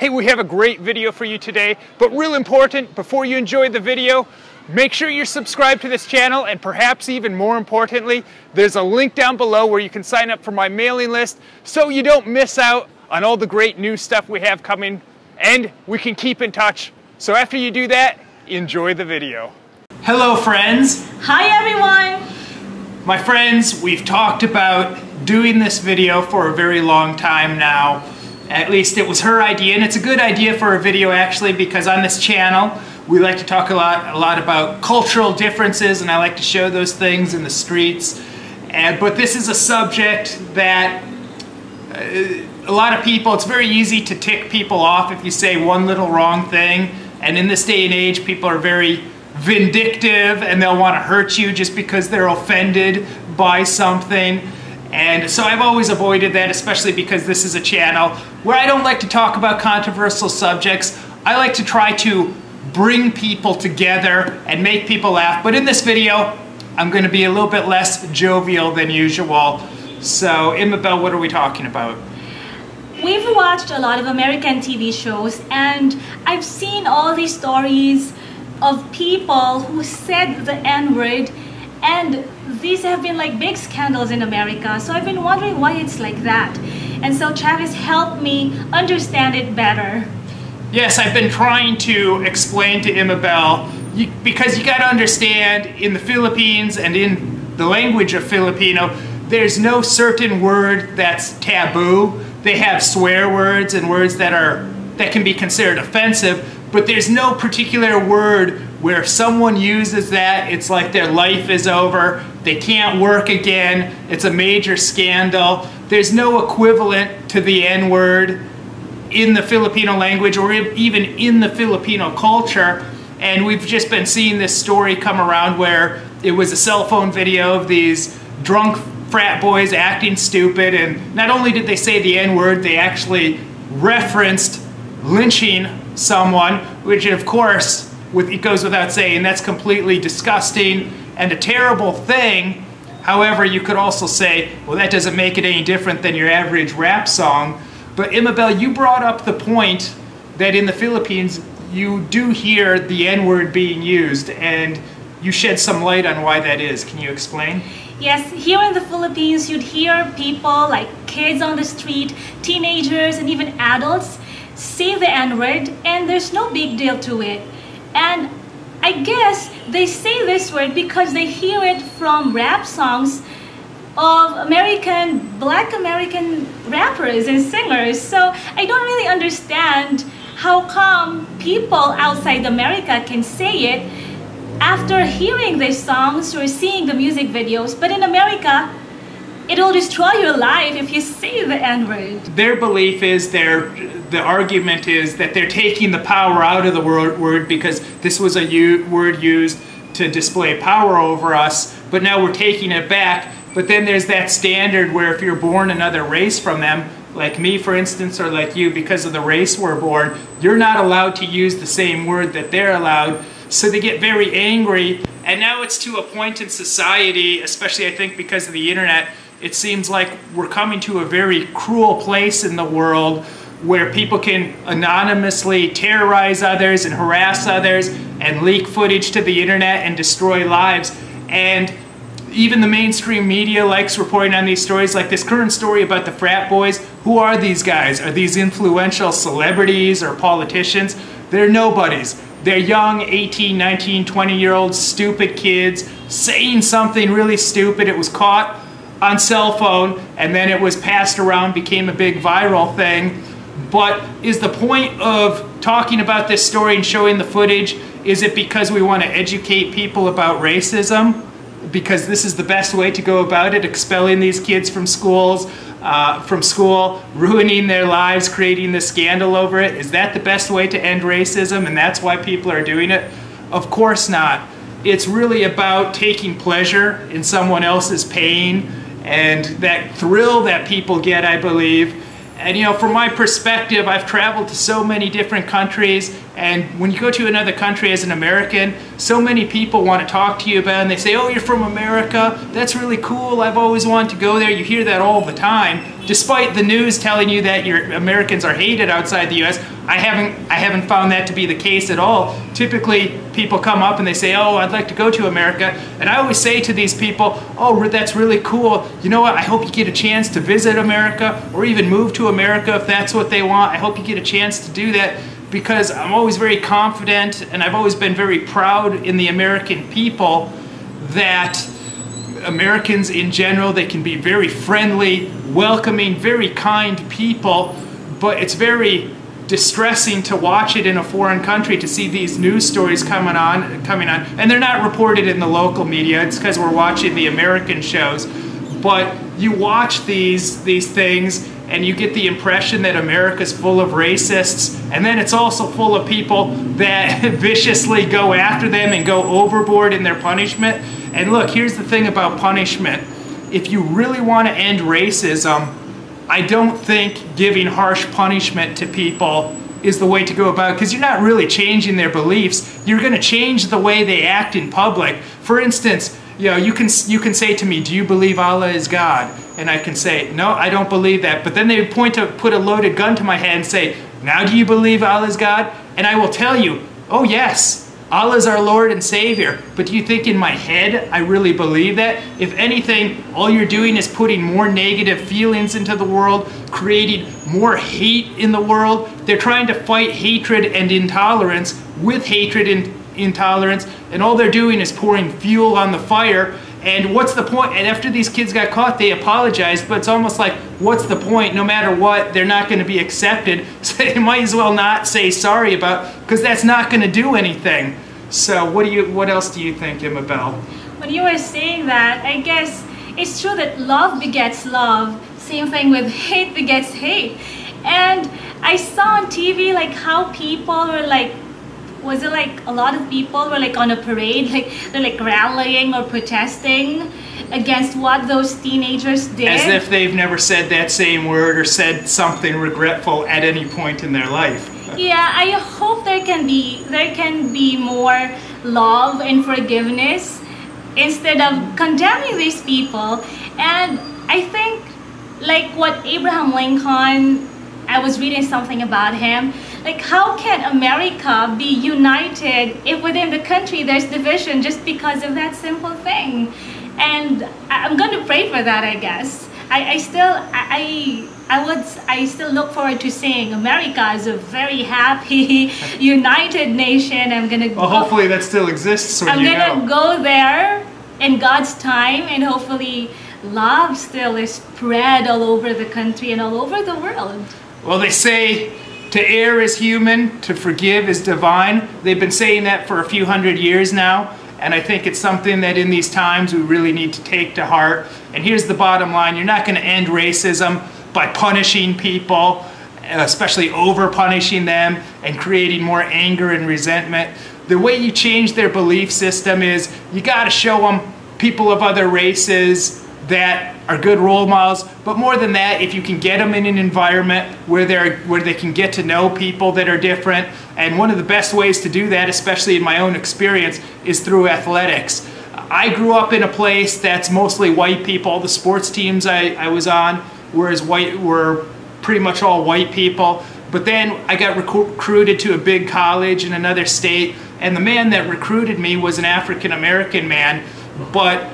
Hey, we have a great video for you today, but real important, before you enjoy the video, make sure you're subscribed to this channel, and perhaps even more importantly, there's a link down below where you can sign up for my mailing list so you don't miss out on all the great new stuff we have coming, and we can keep in touch. So after you do that, enjoy the video. Hello friends. Hi everyone. My friends, we've talked about doing this video for a very long time now. At least it was her idea, and it's a good idea for a video actually, because on this channel we like to talk a lot about cultural differences, and I like to show those things in the streets. But this is a subject that a lot of people, it's very easy to tick people off if you say one little wrong thing. And in this day and age, people are very vindictive and they'll want to hurt you just because they're offended by something. And so I've always avoided that, especially because this is a channel where I don't like to talk about controversial subjects. I like to try to bring people together and make people laugh. But in this video, I'm going to be a little bit less jovial than usual. So, Imabel, what are we talking about? We've watched a lot of American TV shows, and I've seen all these stories of people who said the N-word, and these have been like big scandals in America. So I've been wondering why it's like that. And so Travis helped me understand it better. Yes, I've been trying to explain to Imabel, because you got to understand, in the Philippines and in the language of Filipino, there's no certain word that's taboo. They have swear words and words that can be considered offensive, but there's no particular word where if someone uses that, it's like their life is over, they can't work again, it's a major scandal. There's no equivalent to the N-word in the Filipino language or even in the Filipino culture. And we've just been seeing this story come around where it was a cell phone video of these drunk frat boys acting stupid, and not only did they say the N-word, they actually referenced lynching someone, which of course, it goes without saying, that's completely disgusting and a terrible thing. However, you could also say, well, that doesn't make it any different than your average rap song. But Imabel, you brought up the point that in the Philippines, you do hear the N-word being used, and you shed some light on why that is. Can you explain? Yes, here in the Philippines, you'd hear people like kids on the street, teenagers, and even adults say the N-word, and there's no big deal to it. And I guess they say this word because they hear it from rap songs of Black American rappers and singers. So I don't really understand how come people outside America can say it after hearing these songs or seeing the music videos, but in America, it will destroy your life if you say the N-word. Their belief is, the argument is that they're taking the power out of the word because this was a word used to display power over us, but now we're taking it back. But then there's that standard where if you're born another race from them, like me for instance, or like you, because of the race we're born, you're not allowed to use the same word that they're allowed. So they get very angry, and now it's to a point in society, especially I think because of the internet, it seems like we're coming to a very cruel place in the world where people can anonymously terrorize others and harass others and leak footage to the internet and destroy lives. And even the mainstream media likes reporting on these stories, like this current story about the frat boys. Who are these guys? Are these influential celebrities or politicians? They're nobodies. They're young 18, 19, 20-year-old stupid kids saying something really stupid. It was caught on cell phone and then it was passed around, became a big viral thing. But is the point of talking about this story and showing the footage, is it because we want to educate people about racism? Because this is the best way to go about it, expelling these kids from school, ruining their lives, creating this scandal over it? Is that the best way to end racism, and that's why people are doing it? Of course not. It's really about taking pleasure in someone else's pain and that thrill that people get, I believe. And you know, from my perspective, I've traveled to so many different countries, and when you go to another country as an American, so many people want to talk to you about, and they say, oh, you're from America, that's really cool, I've always wanted to go there. You hear that all the time, despite the news telling you that Americans are hated outside the US. I haven't found that to be the case at all. Typically, people come up and they say, oh, I'd like to go to America. And I always say to these people, oh, that's really cool. You know what? I hope you get a chance to visit America or even move to America if that's what they want. I hope you get a chance to do that, because I'm always very confident, and I've always been very proud in the American people, that Americans in general, they can be very friendly, welcoming, very kind people, but it's very distressing to watch it in a foreign country, to see these news stories coming on, and they're not reported in the local media. It's because we're watching the American shows. But you watch these things and you get the impression that America's full of racists, and then it's also full of people that viciously go after them and go overboard in their punishment. And look, here's the thing about punishment. If you really want to end racism, I don't think giving harsh punishment to people is the way to go about it, because you're not really changing their beliefs. You're going to change the way they act in public. For instance, you can say to me, do you believe Allah is God? And I can say, no, I don't believe that. But then they put a loaded gun to my head and say, now do you believe Allah is God? And I will tell you, oh yes, Allah is our Lord and Savior. But do you think in my head I really believe that? If anything, all you're doing is putting more negative feelings into the world, creating more hate in the world. They're trying to fight hatred and intolerance with hatred and intolerance, and all they're doing is pouring fuel on the fire. And what's the point? And after these kids got caught, they apologized, but it's almost like, what's the point? No matter what, they're not going to be accepted, so you might as well not say sorry about, because that's not going to do anything. So what else do you think, Amabel? When you were saying that, I guess it's true that love begets love. Same thing with hate begets hate. And I saw on TV like how people were like, was it like a lot of people were like on a parade, like they're like rallying or protesting against what those teenagers did? As if they've never said that same word or said something regretful at any point in their life. Yeah, I hope there can be more love and forgiveness instead of condemning these people. And I think like what Abraham Lincoln, I was reading something about him, like how can America be united if within the country there's division just because of that simple thing? And I'm going to pray for that, I guess. I still look forward to seeing America is a very happy, united nation. Well, hopefully that still exists. I'm gonna go there in God's time, and hopefully love still is spread all over the country and all over the world. Well, they say to err is human, to forgive is divine. They've been saying that for a few hundred years now. And I think it's something that in these times we really need to take to heart. And here's the bottom line. You're not going to end racism by punishing people, especially over-punishing them and creating more anger and resentment. The way you change their belief system is you got to show them people of other races that are good role models. But more than that, if you can get them in an environment where they can get to know people that are different, and one of the best ways to do that, especially in my own experience, is through athletics. I grew up in a place that's mostly white people. The sports teams I was on were pretty much all white people. But then I got recruited to a big college in another state, and the man that recruited me was an African American man, but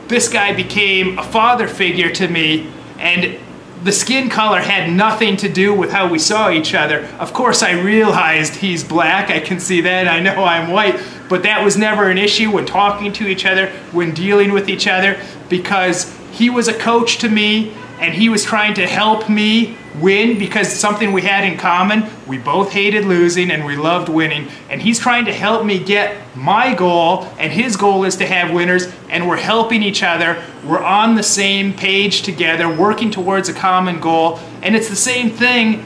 this guy became a father figure to me, and the skin color had nothing to do with how we saw each other. Of course, I realized he's black, I can see that, I know I'm white, but that was never an issue when talking to each other, when dealing with each other, because he was a coach to me, and he was trying to help me win because something we had in common. We both hated losing and we loved winning. And he's trying to help me get my goal, and his goal is to have winners, and we're helping each other. We're on the same page together, working towards a common goal. And it's the same thing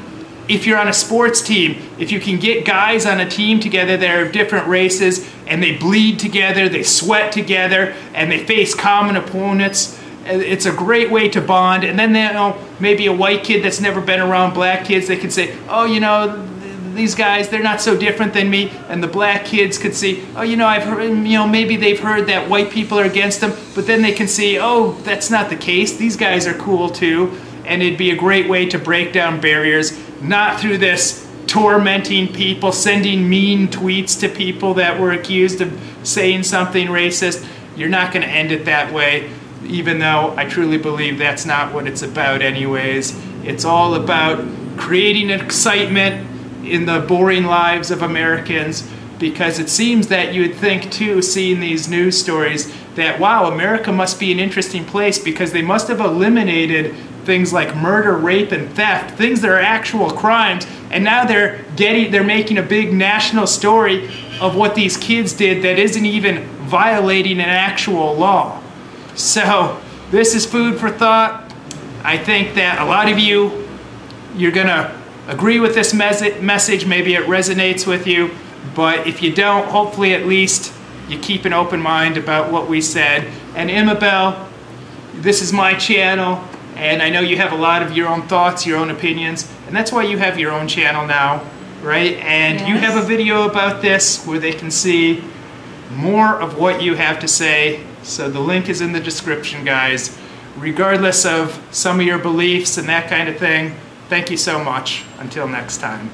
if you're on a sports team. If you can get guys on a team together that are of different races, and they bleed together, they sweat together, and they face common opponents, it's a great way to bond. And then maybe a white kid that's never been around black kids, they can say, oh, these guys, they're not so different than me. And the black kids could see, oh, you know, I've heard, you know, maybe they've heard that white people are against them, but then they can see, oh, that's not the case. These guys are cool too. And it'd be a great way to break down barriers, not through this tormenting people, sending mean tweets to people that were accused of saying something racist. You're not going to end it that way, even though I truly believe that's not what it's about anyways. It's all about creating excitement in the boring lives of Americans, because it seems that you would think too, seeing these news stories, that wow, America must be an interesting place because they must have eliminated things like murder, rape, and theft, things that are actual crimes, and now they're making a big national story of what these kids did that isn't even violating an actual law. So this is food for thought. I think that a lot of you're gonna agree with this message, maybe it resonates with you, but if you don't, hopefully at least you keep an open mind about what we said. And Imabel, this is my channel, and I know you have a lot of your own thoughts, your own opinions, and that's why you have your own channel now, right? And yes, you have a video about this where they can see more of what you have to say. So the link is in the description, guys. Regardless of some of your beliefs and that kind of thing, thank you so much. Until next time.